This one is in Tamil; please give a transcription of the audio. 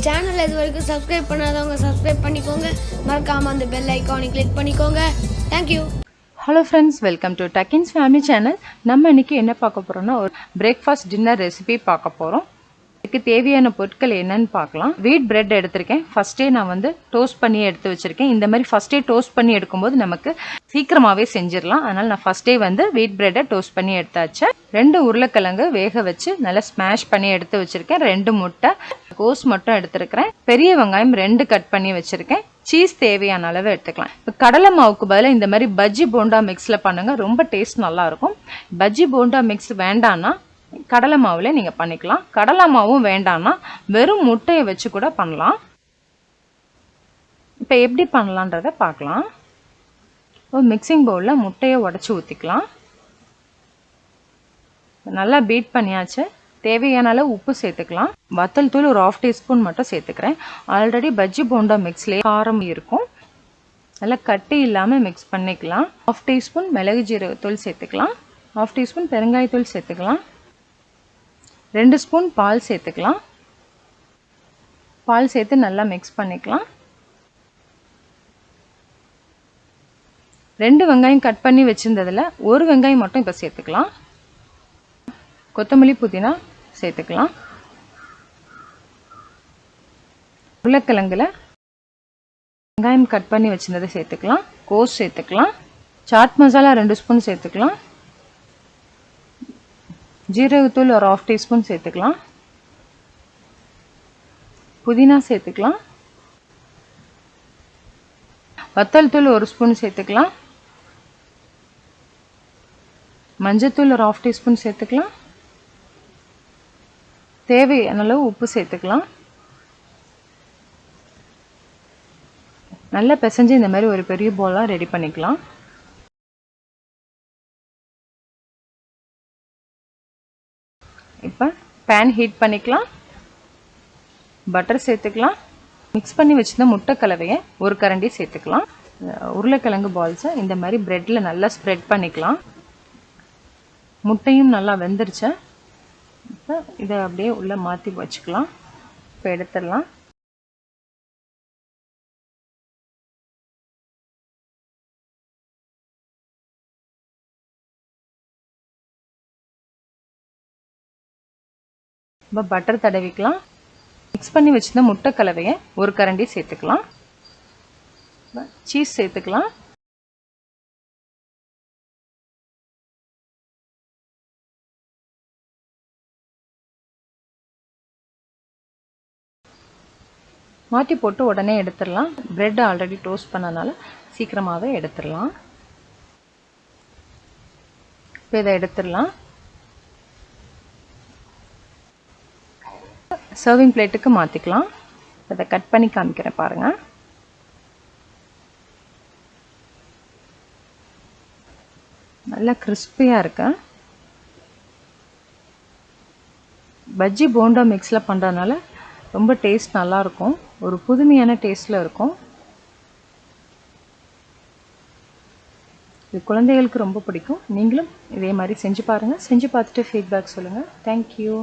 சேனலை இது வரைக்கும் சப்ஸ்கிரைப் பண்ணாதவங்க சப்ஸ்கிரைப் பண்ணிக்கோங்க. மறக்காமல் அந்த பெல் ஐக்கானை கிளிக் பண்ணிக்கோங்க. Thank you. Hello friends, welcome to டக்கின்ஸ் ஃபேமிலி சேனல். நம்ம இன்றைக்கி என்ன பார்க்க போகிறோம்னா, ஒரு பிரேக்ஃபாஸ்ட் டின்னர் ரெசிபி பார்க்க போகிறோம். இதுக்கு தேவையான பொருட்கள் என்னன்னு பார்க்கலாம். வீட் பிரெட் எடுத்திருக்கேன். ஃபஸ்ட்டே நான் டோஸ்ட் பண்ணி எடுத்து வச்சுருக்கேன். இந்த மாதிரி ஃபஸ்ட்டே டோஸ்ட் பண்ணி எடுக்கும்போது நமக்கு சீக்கிரமாகவே செஞ்சிடலாம். அதனால் நான் ஃபஸ்ட்டே வீட் பிரெட்டை டோஸ்ட் பண்ணி எடுத்தாச்சு. 2 உருளைக்கிழங்கு வேக வச்சு நல்லா ஸ்மாஷ் பண்ணி எடுத்து வச்சுருக்கேன். 2 முட்டை, கோஸ் மட்டும் எடுத்துருக்கிறேன். பெரிய வெங்காயம் 2 கட் பண்ணி வச்சுருக்கேன். சீஸ் தேவையான அளவு எடுத்துக்கலாம். இப்போ கடலை மாவுக்கு பதிலாக இந்த மாதிரி பஜ்ஜி போண்டா மிக்ஸில் பண்ணுங்கள். ரொம்ப டேஸ்ட் நல்லாயிருக்கும். பஜ்ஜி போண்டா மிக்ஸ் வேண்டான்னா கடலை மாவில் நீங்கள் பண்ணிக்கலாம். கடலை மாவும் வேண்டான்னா வெறும் முட்டையை வச்சு கூட பண்ணலாம். இப்போ எப்படி பண்ணலான்றதை பார்க்கலாம். ஒரு மிக்சிங் பவுலில் முட்டையை உடச்சி ஊற்றிக்கலாம். நல்லா பீட் பண்ணியாச்சு. தேவையான அளவு உப்பு சேர்த்துக்கலாம். வத்தல் தூள் ஒரு 1/2 டீஸ்பூன் மட்டும் சேர்த்துக்கிறேன். ஆல்ரெடி பஜ்ஜி போண்டா மிக்ஸ்லேயே காரம் இருக்கும். நல்லா கட்டி இல்லாமல் மிக்ஸ் பண்ணிக்கலாம். 1/2 டீஸ்பூன் மிளகு ஜீரகத்தூள் சேர்த்துக்கலாம். 1/2 டீஸ்பூன் பெருங்காயத்தூள் சேர்த்துக்கலாம். 2 ஸ்பூன் பால் சேர்த்துக்கலாம். பால் சேர்த்து நல்லா மிக்ஸ் பண்ணிக்கலாம். 2 வெங்காயம் கட் பண்ணி வச்சுருந்ததில் 1 வெங்காயம் மட்டும் இப்போ சேர்த்துக்கலாம். கொத்தமல்லி புதினா சேர்த்துக்கலாம். உருளைக்கிழங்குல வெங்காயம் கட் பண்ணி வச்சுருந்ததை சேர்த்துக்கலாம். கோஸ் சேர்த்துக்கலாம். சாட் மசாலா 2 ஸ்பூன் சேர்த்துக்கலாம். ஜீரகத்தூள் ஒரு 1/2 டீஸ்பூன் சேர்த்துக்கலாம். புதினா சேர்த்துக்கலாம். வத்தல் தூள் 1 ஸ்பூன் சேர்த்துக்கலாம். மஞ்சத்தூள் ஒரு 1/2 டீஸ்பூன் சேர்த்துக்கலாம். தேவையான அளவு உப்பு சேர்த்துக்கலாம். நல்லா பிசைஞ்சு இந்த மாதிரி ஒரு பெரிய பவுலாக ரெடி பண்ணிக்கலாம். இப்போ பேன் ஹீட் பண்ணிக்கலாம். பட்டர் சேர்த்துக்கலாம். மிக்ஸ் பண்ணி வச்சுருந்த முட்டை கலவையை ஒரு கரண்டி சேர்த்துக்கலாம். உருளைக்கிழங்கு பால்ஸை இந்த மாதிரி ப்ரெட்டில் நல்லா ஸ்ப்ரெட் பண்ணிக்கலாம். முட்டையும் நல்லா வெந்துருச்சு. இப்போ இதை அப்படியே உள்ளே மாற்றி வச்சுக்கலாம். இப்போ எடுத்துடலாம். இப்போ பட்டர் தடவிக்கலாம். மிக்ஸ் பண்ணி வச்சுருந்த முட்டை கலவையை ஒரு கரண்டி சேர்த்துக்கலாம். சீஸ் சேர்த்துக்கலாம். மாற்றி போட்டு உடனே எடுத்துடலாம். பிரெட் ஆல்ரெடி டோஸ்ட் பண்ணனால சீக்கிரமாகவே எடுத்துடலாம். இப்போ இதை எடுத்துடலாம். சர்விங் பிளேட்டுக்கு மாற்றிக்கலாம். அதை கட் பண்ணி காமிக்கிறேன் பாருங்கள். நல்லா கிறிஸ்பியாக இருக்கு. பஜ்ஜி போண்டா மிக்ஸில் பண்ணுறதுனால ரொம்ப டேஸ்ட் நல்லாயிருக்கும். ஒரு புதுமையான டேஸ்ட்டில் இருக்கும். இது குழந்தைகளுக்கு ரொம்ப பிடிக்கும். நீங்களும் இதே மாதிரி செஞ்சு பாருங்கள். செஞ்சு பார்த்துட்டு ஃபீட்பேக் சொல்லுங்கள். தேங்க்யூ.